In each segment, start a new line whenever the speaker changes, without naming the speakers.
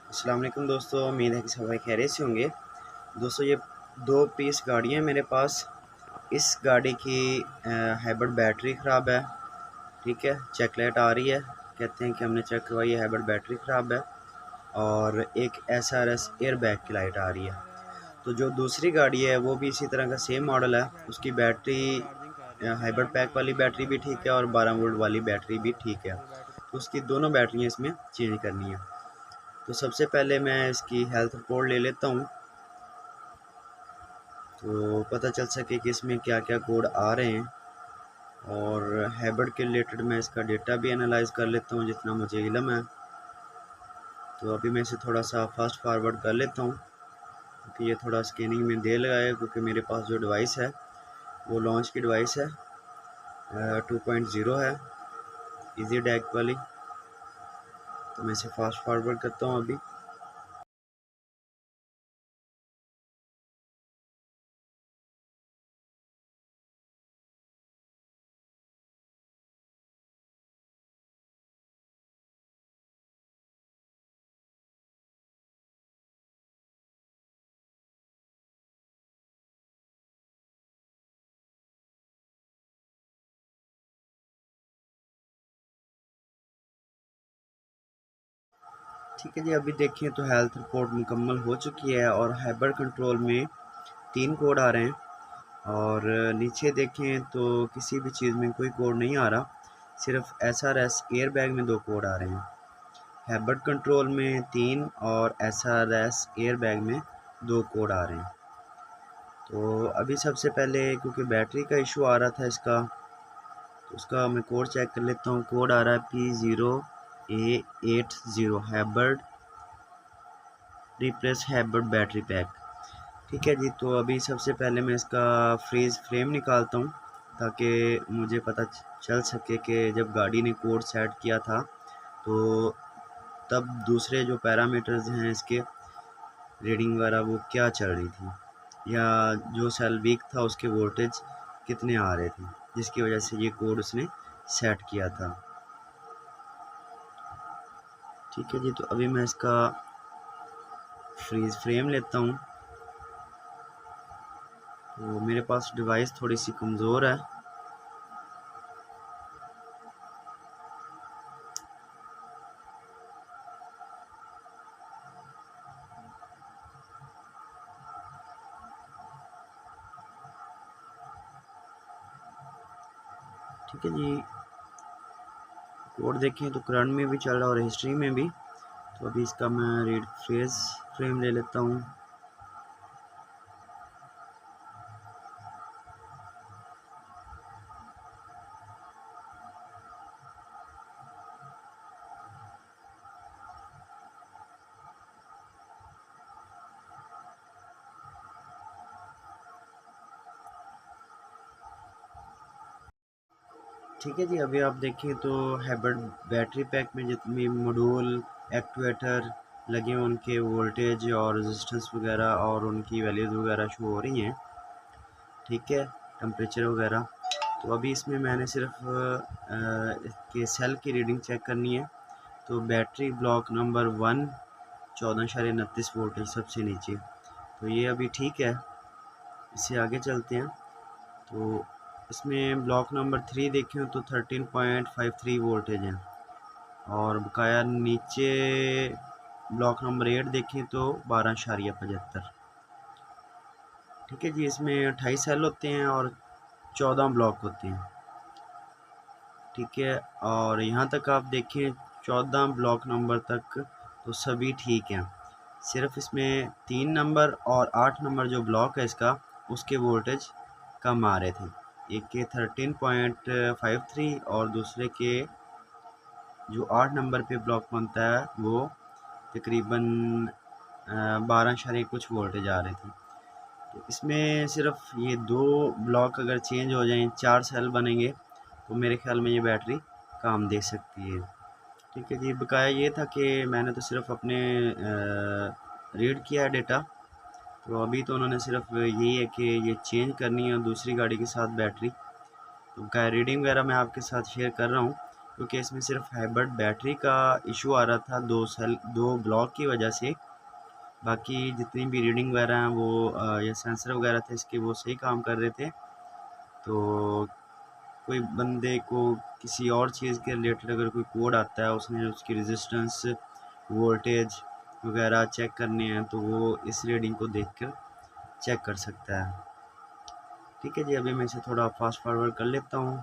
अस्सलाम वालेकुम दोस्तों, उम्मीद है कि सब भाई खैरियत से होंगे। दोस्तों ये 2 पीस गाड़ियाँ हैं मेरे पास। इस गाड़ी की हाइब्रिड बैटरी ख़राब है। ठीक है, चेक लाइट आ रही है, कहते हैं कि हमने चेक करवाई है, हाइब्रिड बैटरी ख़राब है। और एक SRS एयर बैग की लाइट आ रही है। तो जो दूसरी गाड़ी है वो भी इसी तरह का सेम मॉडल है। उसकी बैटरी हाइब्रिड पैक वाली बैटरी भी ठीक है और 12 वोल्ट वाली बैटरी भी ठीक है। तो उसकी दोनों बैटरियाँ इसमें चेंज करनी है। तो सबसे पहले मैं इसकी हेल्थ रिपोर्ट ले लेता हूँ, तो पता चल सके कि इसमें क्या क्या कोड आ रहे हैं। और हैबिट के रिलेटेड मैं इसका डेटा भी एनालाइज कर लेता हूँ जितना मुझे इल्म है। तो अभी मैं इसे थोड़ा सा फास्ट फॉरवर्ड कर लेता हूँ क्योंकि ये थोड़ा स्कैनिंग में देर लगाएगा, क्योंकि मेरे पास जो डिवाइस है वो लॉन्च की डिवाइस है, 2.0 है, इजी डैक वाली। तो मैं इसे फास्ट फॉरवर्ड करता हूँ अभी। ठीक है जी, अभी देखिए तो हेल्थ रिपोर्ट मुकम्मल हो चुकी है और हाइबर कंट्रोल में 3 कोड आ रहे हैं। और नीचे देखें तो किसी भी चीज़ में कोई कोड नहीं आ रहा, सिर्फ SRS एयर बैग में 2 कोड आ रहे हैं। हैबर्ट कंट्रोल में 3 और SRS एयर बैग में 2 कोड आ रहे हैं। तो अभी सबसे पहले क्योंकि बैटरी का इशू आ रहा था इसका, तो उसका मैं कोड चेक कर लेता हूँ। कोड आ रहा है P0A80 Herbert replace Herbert battery pack. ठीक है जी, तो अभी सबसे पहले मैं इसका फ्रीज़ फ्रेम निकालता हूँ ताकि मुझे पता चल सके कि जब गाड़ी ने कोड सेट किया था तो तब दूसरे जो पैरामीटर्स हैं इसके रीडिंग वगैरह वो क्या चल रही थी, या जो सेल वीक था उसके वोल्टेज कितने आ रहे थे जिसकी वजह से ये कोड उसने सेट किया था। ठीक है जी, तो अभी मैं इसका फ्रीज़ फ्रेम लेता हूँ। तो मेरे पास डिवाइस थोड़ी सी कमज़ोर है, ठीक है जी। कोड देखें तो करंट में भी चल रहा है और हिस्ट्री में भी। तो अभी इसका मैं रीड फ्रेज फ्रेम ले लेता हूँ। ठीक है जी, अभी आप देखें तो हाइब्रिड बैटरी पैक में जितने मॉड्यूल एक्चुएटर लगे हैं उनके वोल्टेज और रेजिस्टेंस वगैरह और उनकी वैल्यूज़ वगैरह शो हो रही हैं। ठीक है, टेम्परेचर वगैरह। तो अभी इसमें मैंने सिर्फ इसके सेल की रीडिंग चेक करनी है। तो बैटरी ब्लॉक नंबर 1 14.29 वोल्ट है सबसे नीचे, तो ये अभी ठीक है। इससे आगे चलते हैं। तो इसमें ब्लॉक नंबर 3 देखें तो 13.53 वोल्टेज है। और बकाया नीचे ब्लॉक नंबर 8 देखें तो 12.75। ठीक है जी, इसमें 28 सेल होते हैं और 14 ब्लॉक होते हैं। ठीक है, और यहाँ तक आप देखें 14 ब्लॉक नंबर तक तो सभी ठीक हैं। सिर्फ इसमें 3 नंबर और 8 नंबर जो ब्लॉक है इसका, उसके वोल्टेज कम आ रहे थे। एक के 13.53 और दूसरे के जो 8 नंबर पे ब्लॉक बनता है वो तकरीबन 12 कुछ वोल्टेज आ रहे थे। तो इसमें सिर्फ ये 2 ब्लॉक अगर चेंज हो जाएं, 4 सेल बनेंगे, तो मेरे ख्याल में ये बैटरी काम दे सकती है। ठीक है जी, बकाया ये था कि मैंने तो सिर्फ अपने रीड किया है डेटा। तो अभी तो उन्होंने सिर्फ यही है कि ये चेंज करनी है दूसरी गाड़ी के साथ बैटरी। तो बकाया रीडिंग वगैरह मैं आपके साथ शेयर कर रहा हूँ। क्योंकि इसमें सिर्फ हाइब्रिड बैटरी का इशू आ रहा था, दो ब्लॉक की वजह से। बाकी जितनी भी रीडिंग वगैरह हैं वो या सेंसर वगैरह थे इसके, वो सही काम कर रहे थे। तो कोई बंदे को किसी और चीज़ के रिलेटेड अगर कोई कोड आता है, उसने उसकी रेजिस्टेंस, वोल्टेज वगैरह चेक करने हैं, तो वो इस रीडिंग को देख कर चेक कर सकता है। ठीक है जी, अभी मैं इसे थोड़ा फास्ट फॉरवर्ड कर लेता हूँ।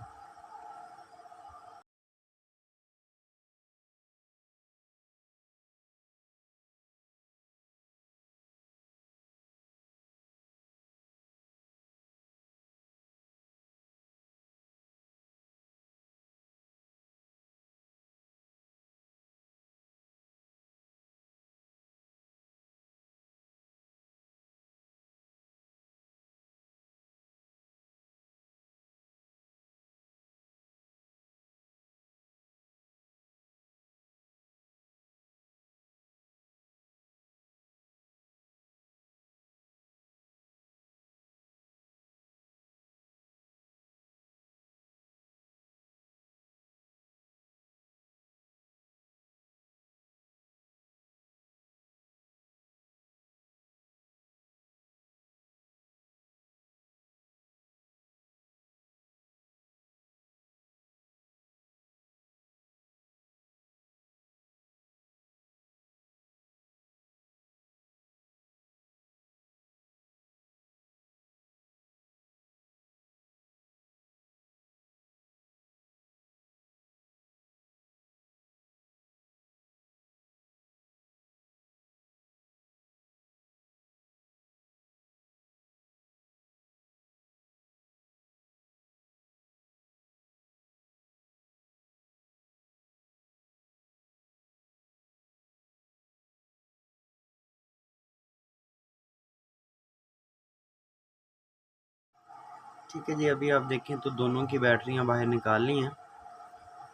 ठीक है जी, अभी आप देखें तो दोनों की बैटरियां बाहर निकाल ली हैं।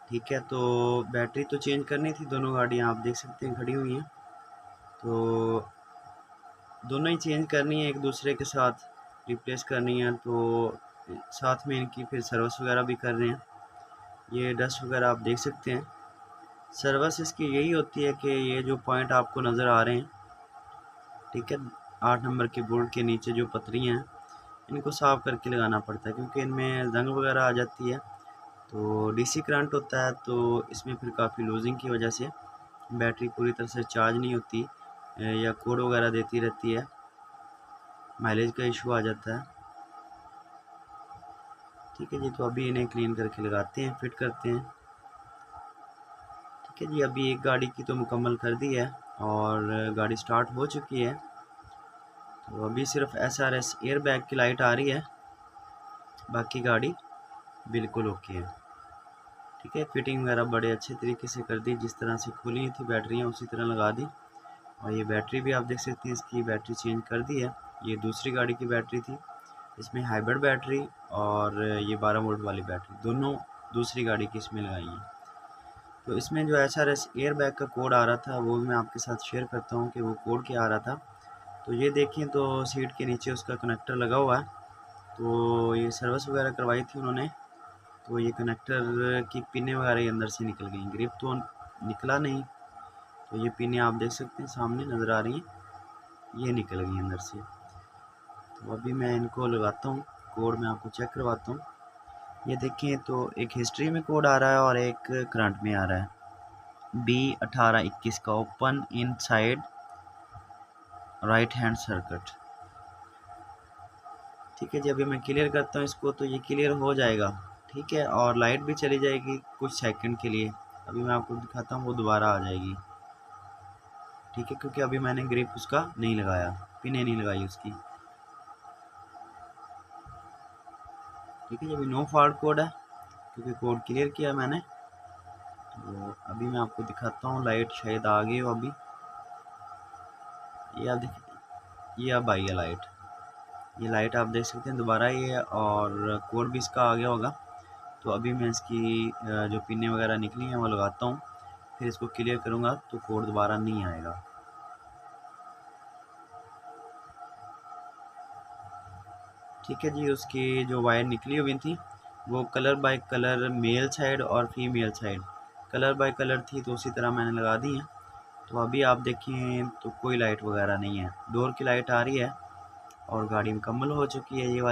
ठीक है, तो बैटरी तो चेंज करनी थी, दोनों गाड़ियां आप देख सकते हैं खड़ी हुई हैं। तो दोनों ही चेंज करनी है, एक दूसरे के साथ रिप्लेस करनी है। तो साथ में इनकी फिर सर्विस वगैरह भी कर रहे हैं। ये डस्ट वगैरह आप देख सकते हैं। सर्विस इसकी यही होती है कि ये जो पॉइंट आपको नज़र आ रहे हैं, ठीक है, 8 नंबर के बोल्ट के नीचे जो पतरियाँ हैं, इनको साफ़ करके लगाना पड़ता है, क्योंकि इनमें जंग वगैरह आ जाती है। तो डीसी करंट होता है, तो इसमें फिर काफ़ी लूजिंग की वजह से बैटरी पूरी तरह से चार्ज नहीं होती, या कोड वगैरह देती रहती है, माइलेज का इशू आ जाता है। ठीक है जी, तो अभी इन्हें क्लीन करके लगाते हैं, फिट करते हैं। ठीक है जी, अभी एक गाड़ी की तो मुकम्मल कर दी है और गाड़ी स्टार्ट हो चुकी है। तो अभी सिर्फ एसआरएस एयर बैग की लाइट आ रही है, बाकी गाड़ी बिल्कुल ओके है। ठीक है, फिटिंग वगैरह बड़े अच्छे तरीके से कर दी, जिस तरह से खुली थी बैटरियाँ उसी तरह लगा दी। और ये बैटरी भी आप देख सकते हैं, इसकी बैटरी चेंज कर दी है। ये दूसरी गाड़ी की बैटरी थी, इसमें हाइब्रिड बैटरी और ये 12 वोल्ट वाली बैटरी दोनों दूसरी गाड़ी की इसमें लगाई हैं। तो इसमें जो एसआरएस एयर बैग का कोड आ रहा था, वो मैं आपके साथ शेयर करता हूँ कि वो कोड क्या आ रहा था। तो ये देखें, तो सीट के नीचे उसका कनेक्टर लगा हुआ है। तो ये सर्विस वगैरह करवाई थी उन्होंने, तो ये कनेक्टर की पिनें वगैरह अंदर से निकल गई, ग्रिप तो निकला नहीं। तो ये पिनें आप देख सकते हैं, सामने नज़र आ रही हैं, ये निकल गई अंदर से। तो अभी मैं इनको लगाता हूँ, कोड मैं आपको चेक करवाता हूँ। ये देखें, तो एक हिस्ट्री में कोड आ रहा है और एक करंट में आ रहा है। B1821 का open in side right hand circuit. ठीक है जी, अभी मैं क्लियर करता हूँ इसको, तो ये क्लियर हो जाएगा। ठीक है, और लाइट भी चली जाएगी कुछ सेकंड के लिए। अभी मैं आपको दिखाता हूँ, वो दोबारा आ जाएगी। ठीक है, क्योंकि अभी मैंने ग्रिप उसका नहीं लगाया, पिने नहीं लगाई उसकी। ठीक है जी, अभी नो फॉल्ट कोड है, क्योंकि कोड क्लियर किया मैंने। तो अभी मैं आपको दिखाता हूँ, लाइट शायद आ गई हो अभी। ये आप देखिए, ये अब आई है लाइट। ये लाइट आप देख सकते हैं दोबारा ही है, और कोड भी इसका आ गया होगा। तो अभी मैं इसकी जो पिनें वगैरह निकली हैं वो लगाता हूँ, फिर इसको क्लियर करूँगा तो कोड दोबारा नहीं आएगा। ठीक है जी, उसकी जो वायर निकली हुई थी, वो colour by colour male side और female side colour by colour थी, तो उसी तरह मैंने लगा दी है। तो अभी आप देखें तो कोई लाइट वगैरह नहीं है, डोर की लाइट आ रही है और गाड़ी मुकम्मल हो चुकी है ये वाली।